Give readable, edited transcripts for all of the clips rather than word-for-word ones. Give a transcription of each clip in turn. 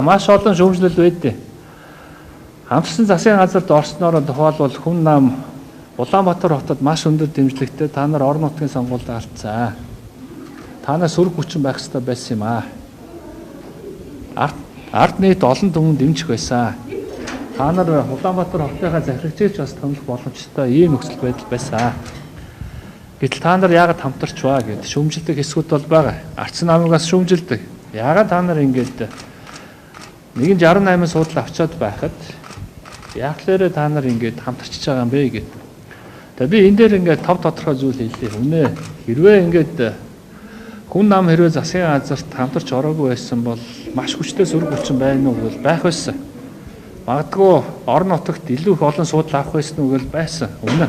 Маш олон шүүмжлэл байдیں۔ Хамтарсан засгийн газарт орсноор тохиолбол хүн нам Улаанбаатар хотод маш өндөр дэмжлэгтэй та нар орон нутгийн сонгуульд алдсан. Та нар сөрөг хүчин байх хэрэгтэй байсан юм аа. Ард нийт олон түмэн дэмжих байсан. Та нар Улаанбаатар хотынхаа захирагчийг бас томлох боломжтой ийм нөхцөл байдал байсан. Гэтэл та нар яагаад хамтарч ба гэд шүүмжилдэг хэсгүүд бол байгаа. Ардсан намынхаас шүүмжилдэг. Яагаад та нар ингэж нэг нь 68 суудлаа авчаад байхад яахлаарэ та нар ингэж хамтарчж байгаа юм бэ гэд. Тэгээ би энэ дээр ингэж тав тодорхой зүйл хэлье. Үнэ хэрвээ ингэж хүн нам хэрвээ засгийн газарт хамтарч ороогүй байсан бол маш хүчтэй сөрөг хүчин байна уу гэвэл байх байсан. Магадгүй орон нутагт илүү их олон суудлаа авах байсан уу гэвэл байсан. Үнэ.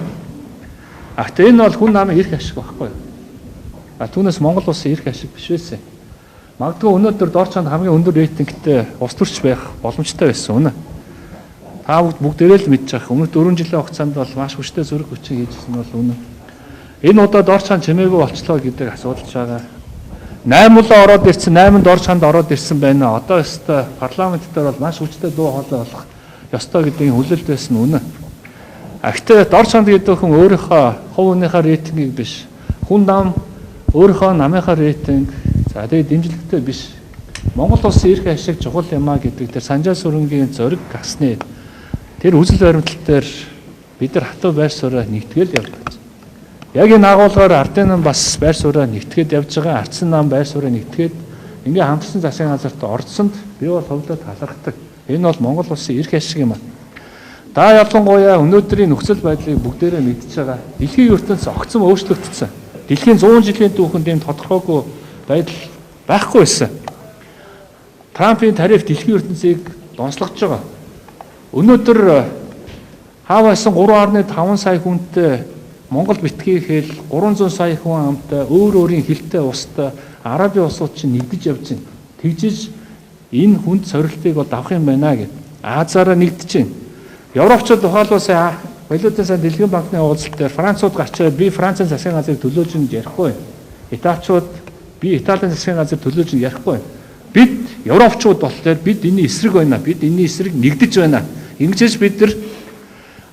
Гэхдээ энэ бол хүн намын эрх ашиг байхгүй юу? Түүнээс Монгол улсын эрх ашиг биш байсан. Магадгүй өнөөдөр Дорчонд хамгийн өндөр рейтингтэй улс төрч байх боломжтой байсан үнэ. Та бүгдээрээ л мэдж байгаа. Өмнөх 4 жилийн хугацаанд бол маш хүчтэй сөрөг хүчин хийжсэн бол үнэ. Энэ удаа Дорчонд чимээгүй болчлоо гэдэг асуудал ч байгаа. 8 улаан ороод ирсэн, 8 Дорчонд ороод ирсэн байна. Одоо өстой парламент дээр бол маш хүчтэй дуу хоолой болох ёстой гэдгийг хүлээлт байсан үнэ. Гэхдээ Дорчонд гэдэг хүн өөрийнхөө хувь хүнийхээ рейтингийг биш. Хүн нам өөрийнхөө намынхаа рейтинг за тэгээд дэмжлэгтэй биш. Монгол улсын эрх ашиг чухал юм а гэдэг дээр Санжаа Сүрэнгийн зориг гасны тэр үзэл баримтлал дээр бид нар хатуу байр сууриа нэгтгэл явж байна. Яг энэ агуулгаар ардын нам бас байр сууриа нэгтгэхэд явж байгаа. Ардсан нам байр сууриа нэгтгэхэд ингээ хамтарсан засгийн газарт орцсонд би бол хөвлөд талархдаг. Энэ бол Монгол улсын эрх ашиг юм а. Да ялангуяа өнөөдрийн нөхцөл байдлыг бүгдээрээ мэдж байгаа. Дэлхийн ертөнц огцом өөрчлөгдсөн. Дэлхийн 100 жилийн түүхэнд ийм тодорхойгүй байдал байхгүй байсан. Трампын тариф дэлхийн ертөнцийг донслогдож байгаа. Өнөөдөр хаавасан 3.5 сая хүнтэй Монгол битгий хэл 300 сая хүн амтай өөр өөрийн хилтэй устай Арабын улсууд чинь нэгдэж явж байна. Тэгжиж энэ хүнд сорилтыг бол авах юм байна гэд. Азаараа нэгдэж байна. Европчууд тухайлбал Валютын сан дэлхийн банкны уулзалт дээр Францууд гарчаа би Францын засгийн газрыг төлөөж ин ярихгүй. Италичууд би Италийн засгийн газрыг төлөөж ин ярихгүй. Бид Европчууд болохоор бид энэ эсрэг байна. Бид энэ эсрэг нэгдэж байна. Ингэжээж бид нар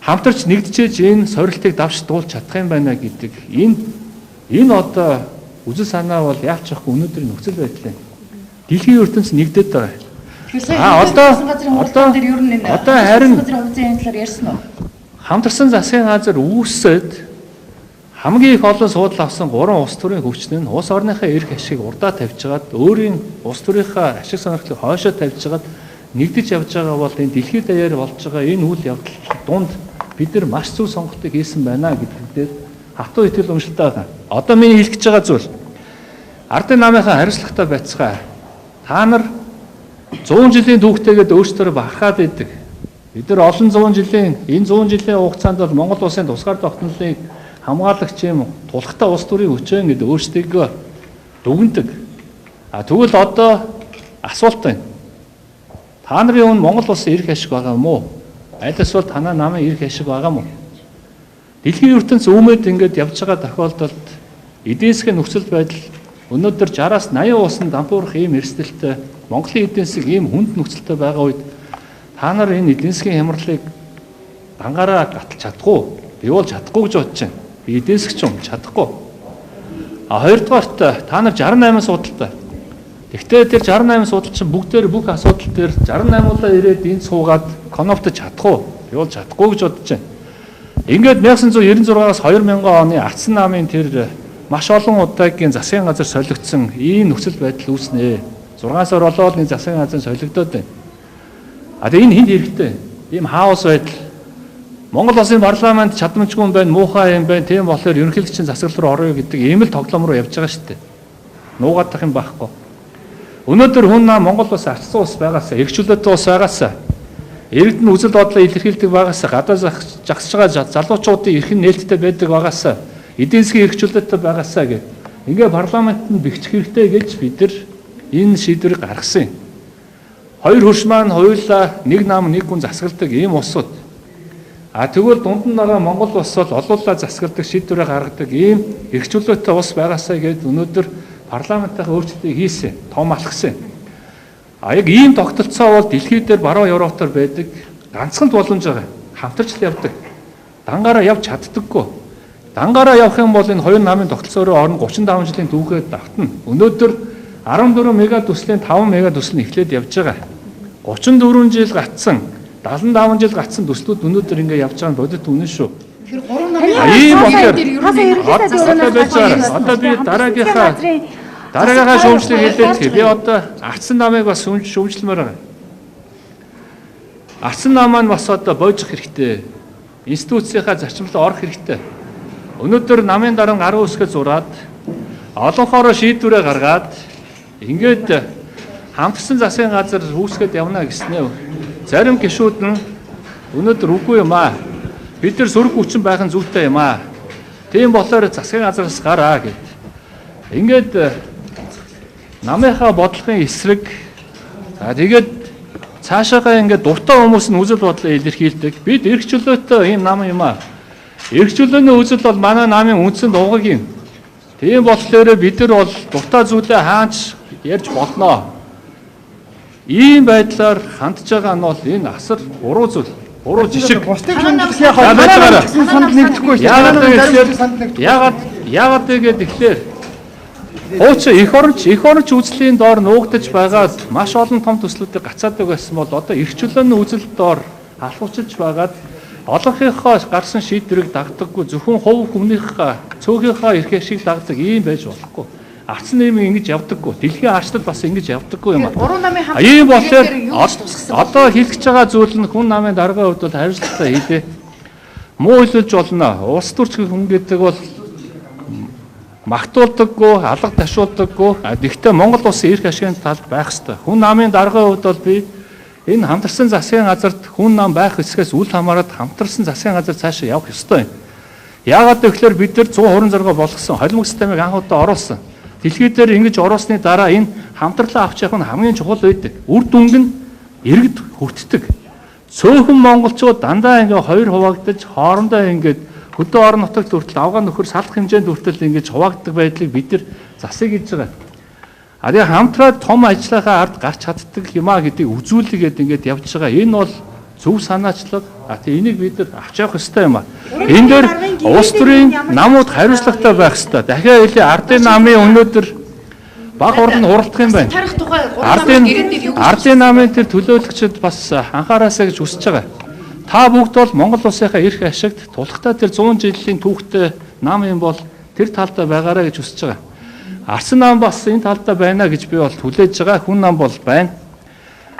хамтарч нэгдэжээж энэ сорилтыг давж дуулж чадах юм байна гэдэг. Энэ одоо үзэл санаа бол яач явахгүй өнөөдрийн нөхцөл байдал юм. Дэлхийн ертөнц нэгдээд байгаа. Одоо харин хамтарсан засгийн газар үүсээд хамгийн их олон суудлаа авсан 3 улс төрийн хүчин нь улс орныхаа эрх ашиг урдаа тавьжгаад өөрийн улс төрийнхаа ашиг сонирхлыг хойшоо тавьжгаад нэгдэж явж байгаа бол энэ дэлхийд даяар болж байгаа энэ үйл явдал дунд бид нар маш зөв сонголтыг хийсэн байна гэдэгт хатуу итгэл үнэмшилтэй байгаа. Одоо миний хэлэх гэж байгаа зүйл ардын намынхаа хариуцлагатай байцгаа та нар 100 жилийн түүхтэйгээд өөрсдөө бахархаад байдаг. Бид нар олон 100 жилийн энэ 100 жилийн хугацаанд бол Монгол улсын тусгаар тогтнолыг хамгаалагч юм тулхтай улс төрийн хүчэн гэдэг өөрсдийгөө дүгнэдэг. Тэгвэл одоо асуулт байна. Та нарын өмнө Монгол улсын эрх ашиг байгаа юм уу? Аль эсвэл танаа намын эрх ашиг байгаа юм уу? Дэлхийн ертөнц үүмэд ингэж явж байгаа тохиолдолд эдийн засгийн нөхцөл байдал өнөөдөр 60-аас 80 улсанд дампуурах ийм эрсдэлтэй Монголын эдийн засаг ийм хүнд нөхцөлтэй байгаа үед та нар энэ эдийн засгийн хямралыг дангаараа гаталж чадахгүй. Би бол чадахгүй гэж бодож байна. Би эдийн засгч юм чадахгүй. Хоёрдугаарт та нар 68 судалтай. Тэгвэл тэр 68 судал чинь бүгдээр бүх асуудал дээр 68-уулаа ирээд энд суугаад коноптож чадахгүй. Би бол чадахгүй гэж бодож байна. Ингээд 1996-аас 2000 оны Ардсан намын тэр маш олон удаагийн засгийн газар солигдсон ийм нөхцөл байдал үүснэ. 6 сар болоод нэг засгийн газар солигдоод байна. Тэгээ энэ хинт хэрэгтэй. Ийм хаос байдал. Монгол улсын парламент чадамжгүй юм байна, муухай юм байна. Тийм болохоор ерөнхийлөгчийн засаглал руу орё гэдэг ийм л тоглоом руу явж байгаа шүү дээ. Нуугадах юм байхгүй. Өнөөдөр хүн нам Монгол улс ардсан улс байгаасаа, эрхчлөлттэй улс байгаасаа, иргэдэн үзэл бодлоо илэрхийлдэг байгаасаа, гадаа загсаж байгаа залуучуудын эрхэн нээлттэй байдаг байгаасаа, эдийн засгийн эрхчлөлттэй байгаасаа гэх. Ингээ парламент нь бэхжих хэрэгтэй гэж бид нар энэ шийдвэрийг гаргасан юм. Хоёр хөрш маань хоёулаа нэг нам нэг хүн засгалдаг ийм улсууд. Тэгвэл дунд нь байгаа Монгол улс бол олуулаа засгалдаг шийдвэрээ гаргадаг ийм эрхчлөлттэй улс байгаасаа гээд өнөөдөр парламентынхаа өөрчлөлтийг хийсэн, том алхсан. Яг ийм тогтолцоо бол дэлхий дээр баруун Европоор байдаг ганцхан боломж байгаа. Хамтарч л явдаг. Дангаараа явж чаддаггүй. Дангаараа явах юм бол энэ хоёр намын тогтолцоороо орон 35 жилийн түүхээ давтна. Өнөөдөр 14 мега төслийн 5 мега төсөл нь эхлээд явж байгаа. 34 жил гацсан, 75 жил гацсан төслүүд өнөөдөр ингэ явж байгаа нь бодит үнэн шүү. Тэр 3 намын ийм одоо би дараагийнхаа шүүмжлийг хэлээд би одоо Ардсан намыг бас шүүмжлэмээр байгаа. Ардсан нам маань бас одоо боожих хэрэгтэй. Институцийнхаа зарчимлалд орох хэрэгтэй. Өнөөдөр намын даран гарын үсгээ зураад олонхороо шийдвэрээ гаргаад ингээд хамтсан засгийн газар үүсгээд явна гэснээр зарим гишүүд нь өнөөдөр үгүй юм аа. Бид нар сөрөг хүчин байх нь зүйтэй юм аа. Тийм болохоор засгийн газраас гараа гэд. Ингээд намынхаа бодлогын эсрэг тэгээд цаашаагаа ингээд дуртай хүмүүс нь үзэл бодлоо илэрхийлдэг. Бид эрх чөлөөтэй ийм нам юм аа. Эрх чөлөөний үзэл бол манай намын үндсэн дуугаг юм. Тийм болохоор бид нар бол дуртай зүйлээ хаач ярьж болно. Ийм байдлаар хандж байгаа нь бол энэ асар буруу зүйл. Буруу жишг. Бусдыг хэмжих яхаа санд нэгдэхгүй шүү. Яагаад тэгэхээр Ууч эх оронч үзлийн доор нуугдаж байгаад маш олон том төслүүдийг гацаадаг байсан бол одоо эрх чөлөөний үзэл доор алхуучилж байгаад олонхийнхоо гарсан шийдвэрийг дагдаггүй зөвхөн хувь хүнийхээ цөөхийнхөө эрхээ шиг дагдаг ийм байж болохгүй. Ардсан нэмийн ингэж явдаггүй. Дэлхийн арчтад бас ингэж явдаггүй юм аа. Ийм болохоор одоо хэлж байгаа зүйл нь хүн намын даргын хувьд бол хариуцлагатай хийлээ. Муу хэлж болно. Улс төрч хүн гэдэг бол магтуулдаггүй, алга ташуулдаггүй. Гэхдээ Монгол улсын эрх ашигын талд байх ёстой. Хүн намын даргын хувьд бол би энэ хамтарсан засгийн газарт хүн нам байх эсгээс үл хамааран хамтарсан засгийн газар цаашаа явах ёстой юм. Яагаад гэвэл бид нар 126 болгосон холимог системийг анх удаа оруулсан. Дэлхий дээр ингэж оруулсны дараа энэ хамтралаа авч явах нь хамгийн чухал байдаг. Үр дүнг нь иргэд хүртдэг. Цөөхөн монголчууд дандаа ингээ хоёр хуваагдаж хоорондоо ингээд хөдөө орон нутагт хүртэл авгаа нөхөр салах хэмжээнд хүртэл ингэж хуваагддаг байдлыг бид нар засыг хийж байгаа. Ари хамтраад том ажиллахаа ард гарч чаддаг юмаа гэдгийг үзүүлгээд ингэж явж байгаа. Энэ бол зөв санаачлаг. Энийг бид нар авч явах ёстой юм аа. Энэ дээр улс төрийн намууд хариуцлагатай байх ёстой. Дахиад хэлээ ардын намын өнөөдөр баг урд нь хуралдах юм байна. Ардын намын тэр төлөөлөгчд бас анхаараасаа гэж хүсэж байгаа. Та бүгд бол Монгол улсынхаа эрх ашигт тулхтаа тэр 100 жилийн түүхтэй нам юм бол тэр талдаа байгаараа гэж хүсэж байгаа. Ардсан нам бас энэ талдаа байна гэж би бол хүлээж байгаа. Хүн нам бол байна.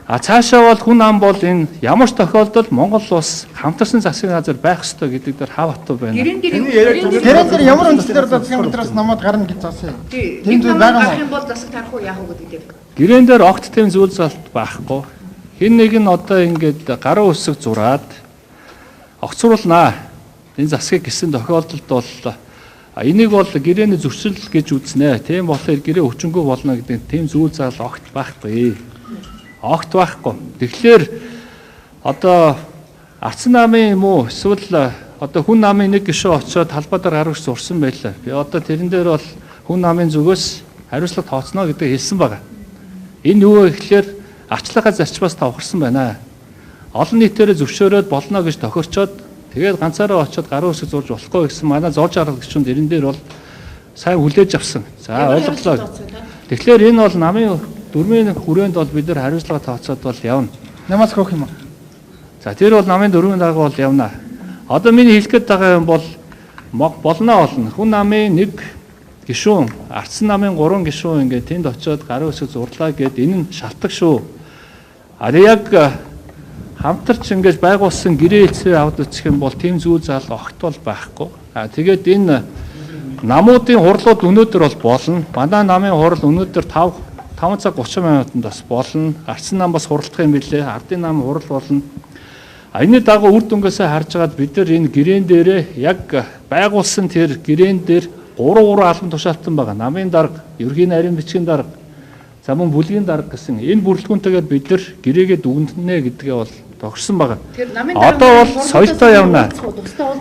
Цаашаа бол хүн нам бол энэ ямар ч тохиолдолд Монгол улс хамтарсан засгийн газар байх ёстой гэдэг дээр хав хатуу байна. Гэрэн дээр ямар үндслээр засгийн газраас намайг гарна гэж заасан юм. Тийм зүйл байгаа юм бол засаг тарах уу яах уу гэдэг. Гэрэн дээр огт тэм зүйл залт байхгүй. Хин нэг нь одоо ингээд гарын үсэг зураад огцруулнаа. Энэ засгийг гисэн тохиолдолд бол энийг бол гэрээний зөрчил гэж үзнэ. Тийм болохоор гэрээ өчнгөө болно гэдэг тийм зүйл зал огт байхгүй. Огт байхгүй. Тэгэхээр одоо Ардсан намын юм уу эсвэл одоо хүн намын нэг гишүүн очиод талбай дээр гаргаж зурсан байлаа. Би одоо тэрэн дээр бол хүн намын зүгээс хариуцлага тооцно гэдэг хэлсэн байгаа. Энэ юу вэ гэхээр арчлагаа зарчмаас тавхарсан байна. Олон нийтээр зөвшөөрөөд болно гэж тохирчоод тэгээд ганцаараа очиод гарын үсэг зурж болохгүй гэсэн манай зоож арга гишүүн тэрэн дээр бол сайн хүлээж авсан. За ойлголоо. Тэгэхээр энэ бол намын дөрмийн хүрээнд бол бид нар хариуцлага тооцоод бол явна. Намаас хөөх юм уу? За тэр бол намын дөрмийн дарга бол явна. Одоо миний хэлэх гээд байгаа юм бол болно. Хүн намын нэг гишүүн, Ардсан намын 3 гишүүн ингээд тэнд очиод гарын үсэг зурлаа гэд энэ нь шалтгаан шүү. Яг хамтарч ингэж байгуулсан гэрээ хэлцээ авд үсэх юм бол тийм зүйл зал огт бол байхгүй. Тэгээд энэ намуудын хурлууд өнөөдөр бол болно. Манай намын хурал өнөөдөр 5 цаг 30 минутанд бас болно. Ардсан нам бас хуралдах юм билээ. Ардын нам хурал болно. Энэний дагуу үр дүнгээсээ харж байгаад бид нар энэ гэрээн дээрээ яг байгуулсан тэр гэрээн дээр 3 албан тушаалтан байгаа. Намын дарга, ерөнхий нарийн бичгийн дарга, за мөн бүлгийн дарга гэсэн энэ бүрэлдэхүүнтэйгээр бид нар гэрээгээ дүгнэнэ гэдгээ бол тогтсон байгаа. Одоо бол соёлтой явна.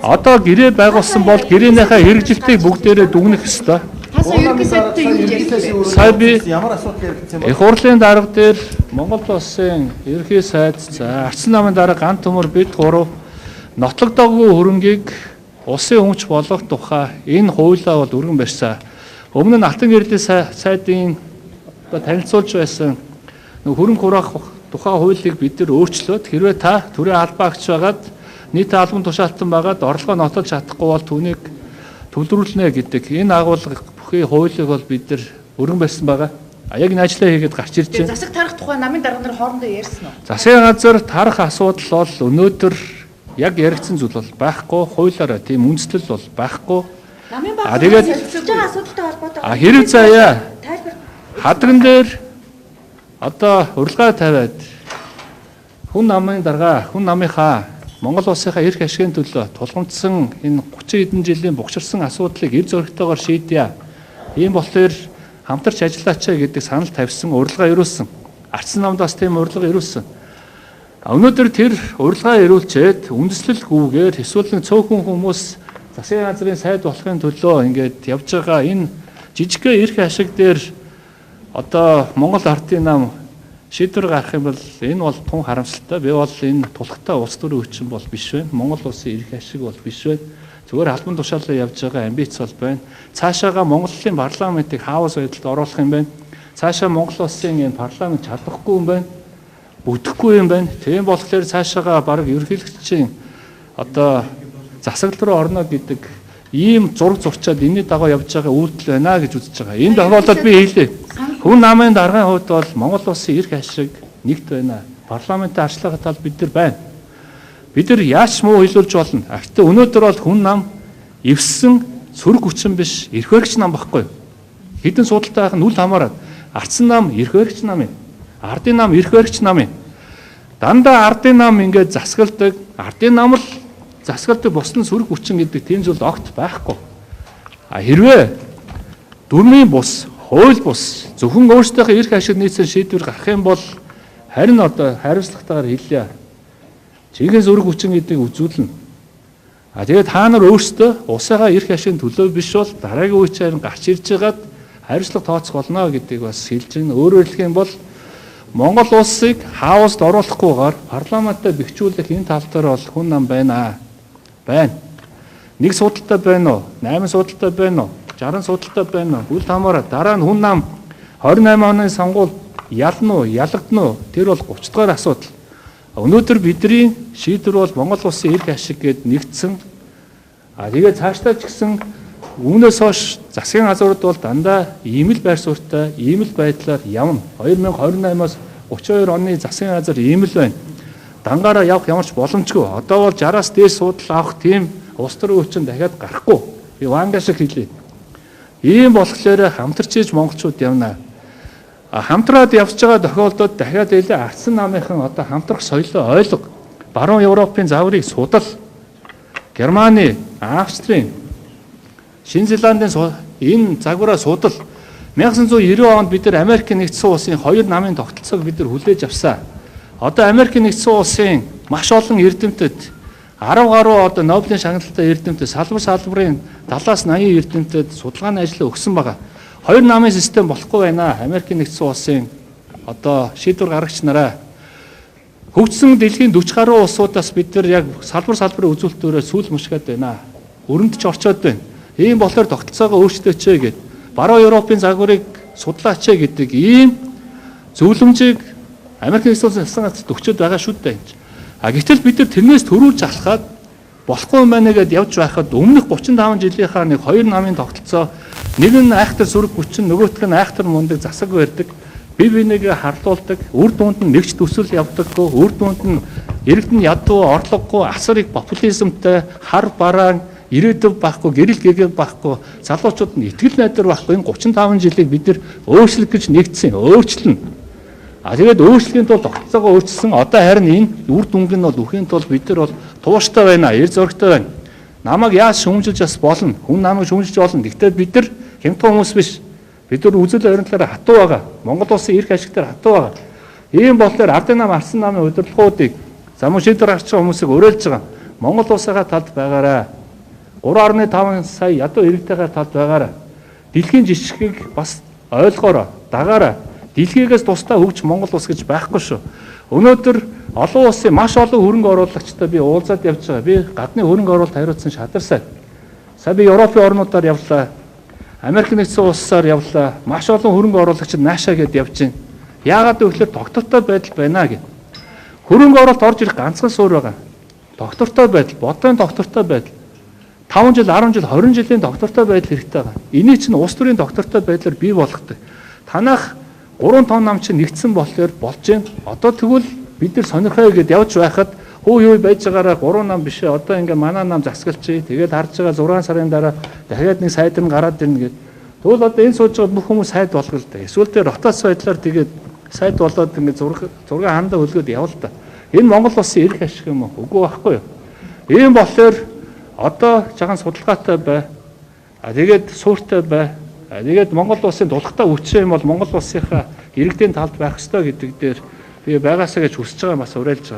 Одоо гэрээ байгуулсан бол гэрээнийхээ хэрэгжилтийг бүгдээрээ дүгнэх ёстой. Хасаа ерөнхий сайдтай юу ярьсан бэ? Сая би ямар асуудал яригдсан бэ? их хурлын дарга дээр Монгол улсын ерөнхий сайд за Ардсан намын дарга ганц төмөр бид гурав нотлогдоогүй хөрөнгийг улсын өмч болгох тухай энэ хуулиа бол өргөн барьсан. Өмнө нь Алтан гэрлийн сайдын одоо танилцуулж байсан хөрөнгө хураах тухай хуулийг бид нар өөрчлөөд хэрвээ та төрийн албаа агч байгаад нийт албан тушаалтан байгаад орлогоо нотолж чадахгүй бол түүнийг төлөвлөрүүлнэ гэдэг энэ агуулга бүхий хуулийг бол бид нар өргөн барьсан байгаа. Яг энэ ажлаа хийгээд гарч ирж Тэгээ байна. засаг тарах тухай намын дарга нар хоорондоо ярьсан уу? Засгийн газар тарах асуудал бол өнөөдөр яг яригдсан зүйл бол байхгүй, хуулиараа тийм үндэслэл бол байхгүй. Намын тэгээд солилцож байгаа асуудалтай холбоотой. хэрэг заяа Тайлбар. хадган дээр одоо урилга тавиад хүн намын дарга, хүн намынхаа Монгол улсынхаа эрх ашигын төлөө тулгамдсан энэ 30 хэдэн жилийн богчирсан асуудлыг эв зөрөгтэйгээр шийдъя. Ийм болохоор хамтарч ажиллаач гэдэг санал тавьсан, урилга ирүүлсэн. Ардсан намд бас тийм урилга ирүүлсэн. Өнөөдөр тэр урилга ирүүлчихэд үндэслэлгүйгээр эсвэл нэг цөөхөн хүмүүс засгийн газрын сайд болохын төлөө ингээд явж байгаа энэ жижигхэн эрх ашиг дээр одоо Монгол ардын нам шийдвэр гарах юм бол энэ бол тун харамсалтай. Би бол энэ тулхтай улс төрийн хүчин бол биш байна. Монгол улсын эрх ашиг бол биш байна. Зүгээр албан тушаалаа явж байгаа амбиц бол байна. Цаашаага Монгол улсын парламентыг хаос байдалд оруулах юм байна. Цаашаа Монгол улсын энэ парламент чадахгүй юм байна. Бүтэхгүй юм байна. Тийм болохоор цаашаага баг ерөнхийлөгчийн одоо засаглал руу орно гэдэг ийм зураг зурчаад энэний дагуу явж байгаа үйлдэл байна гэж үзэж байгаа. Энэ тохиолдолд би хэлээ. Хүн намын даргын хувьд бол Монгол улсын эрх ашиг нэгт байна. Парламентын арчлагын тал бид нар байна. Бид нар яаж муу хэлүүлж болно. Гэхдээ өнөөдөр бол хүн нам эвссэн сөрөг хүчин биш, эрх баригч нам баггүй. Хэдэн судалтай байх нь үл хамааран. Ардсан нам эрх баригч нам юм. Ардын нам эрх баригч нам юм. Дандаа ардын нам ингээд засгалдаг. Ардын нам л засгалдаг бусны сөрөг хүчин гэдэг тийм зүйл огт байхгүй. Хэрвээ дүрмийн бус, хууль бус зөвхөн өөрсдийнхөө эрх ашиг нийцэн шийдвэр гаргах юм бол харин одоо хариуцлагатайгаар хэлье. Жинхэнэ сөрөг хүчин гэдгийг үзүүлнэ. Тэгээд та нар өөрсдөө усаагаа эрх ашигын төлөө биш бол дараагийн үе чинь гарч ирж байгаад хариуцлага тооцох болно гэдгийг бас хэлж байна. Өөрөөр хэлэх юм бол Монгол улсыг хаост оруулахгүйгээр парламентад бэхжүүлэх энэ тал дээр бол хүн нам байна. Байна. Нэг судалтай байна уу? 8 судалтай байна уу? 60 судалтай байна уу? Үл хамааран дараа нь хүн нам 28 оны сонгуул ялна уу, ялагдана уу? Тэр бол 30 дахь асуудал. Өнөөдөр бидний шийдвэр бол Монгол улсын эрх ашиг гэд нэгдсэн. Тэгээд цаашдаа ч гэсэн үүнээс хойш засгийн газрууд бол дандаа ийм л байр суурьтай, ийм л байдлаар явна. 2028-аас 32 оны засгийн газар ийм л байна. Дангаараа явах ямарч боломжгүй. Одоо бол 60-аас дээш судал авах тийм улс төрийн хүчин дахиад гарахгүй. Би ванга шиг хэлье. Ийм болохоор хамтарч иж монголчууд явна. Хамтраад явж байгаа тохиолдолд дахиад хэлээ Ардсан намынхан одоо хамтрах соёлоо ойлго. Баруун Европын загварыг судал. Германы, Австрийн, Шинэ Зеландын энэ загвараа судал. 1990 онд бид нар Америк нэгдсэн улсын 2 намын тогтолцоог бид нар хүлээж авсан. Одоо Америк нэгдсэн улсын маш олон эрдэмтэд 10 гаруй одоо Нобелийн шагналтай эрдэмтэд салбарын 70-аас 80 эрдэмтэд судалгааны ажил өгсөн байгаа. 2 намын систем болохгүй байна. Америк нэгдсэн улсын одоо шийдвэр гаргагч нараа хөгжсөн дэлхийн 40 гаруй улсуудаас бид нар яг салбарын үзүүлэлтөөрөө сүүл мушгаад байна. Өрөнд ч орчоод байна. Ийм болохоор тогтолцоогоо өөрчлөөч гэд баруун Европын загварыг судлаач гэдэг ийм зөвлөмжийг Америк нэгдсэн улсын засгийн газарт өгчөөд байгаа шүү дээ. Гэтэл бид нар тэрнээс төрүүлж алхаад болохгүй юм байна гэдээ явж байхад өмнөх 35 жилийнхаа нэг 2 намын тогтолцоо нэг нь айхтар сөрөг хүчин, нөгөөх нь айхтар мундаг засаг барьдаг, бие бинийгээ харлуулдаг, үр дүнд нь нэгч төсөл явдаггүй, үр дүнд нь иргэдэн ядуу, орлогогүй, асар их популизмтай, хар бараан, ирээдүйн байхгүй, гэрэл гэгээ байхгүй, залуучууд нь итгэл найдар байхгүй энэ 35 жилийг бид нар өөрчлөх гэж нэгдсэн, өөрчлөнө. Тэгээд өөрчлөхийн тулд тогтолцоогоо өөрчилсөн. Одоо харин энэ үр дүнг нь бол үхийн тулд бид нар бол тууштай байна, эр зөрөгтэй байна. Намайг яаж шүүмжилж бас болно. Хүн намайг шүүмжилж болно. Гэхдээ бид нар хямдхан хүмүүс биш. Бид нар үзэл баримтлаараа хатуу байгаа. Монгол улсын эрх ашигтаар хатуу байгаа. Ийм болохоор ардын нам, Ардсан намын удирдлагуудыг замун шийдвэр гаргах хүмүүсийг уриалж байгаа. Монгол улсынхаа талд байгаарай. 3.5 сая ядуу иргэдийнхээ талд байгаарай. Дэлхийн жишгийг бас ойлгоорой, дагаарай. Дэлхийгээс тусдаа хөгж Монгол улс гэж байхгүй шүү. Өнөөдөр олон улсын маш олон хөрөнгө оруулагчтай би уулзаад явж байгаа. Би гадны хөрөнгө оруулалт хариуцсан шадар сайд. Сая би Европын орнуудаар явлаа. Америк нэгдсэн улсаар явлаа. Маш олон хөрөнгө оруулагчид наашаа гээд явж байна. Яагаад гэвэл доктортой байдал байна гэд. Хөрөнгө оруулалт орж ирэх ганцхан суурь байгаа. Доктортой байдал, бодгийн доктортой байдал. 5 жил, 10 жил, 20 жилийн доктортой байдал хэрэгтэй байгаа. Энийг чинь улс төрийн доктортой байдлаар бий болгодог. Танах 3 том нам чинь нэгдсэн болохоор болж байна. Одоо тэгвэл бид нар сонирхоо гэдээ явж байхад хөө юу байж байгаараа 3 нам биш ээ. Одоо ингээ манай нам засгалчий. Тэгээд харж байгаа 6 сарын дараа дахиад нэг сайд нь гараад ирнэ гэд. Тэгвэл одоо энэ сууж байгаа бүх хүмүүс сайд болгоо л да. Эсвэл тэр ротац байдлаар тэгээд сайд болоод ингээ зураг хандаа хөлгөөд явал та. Энэ Монгол улсын эрх ашиг юм уу? Үгүй байхгүй юу? Ийм болохоор одоо жахан судалгаатай бай. Тэгээд суурьтай бай. Тэгээд Монгол улсын дулахтаа үтсэн юм бол Монгол улсынхаа иргэдийн талд байх ёстой гэдэг дээр би байгаасаа гэж хүсэж байгаа бас уриалж байгаа.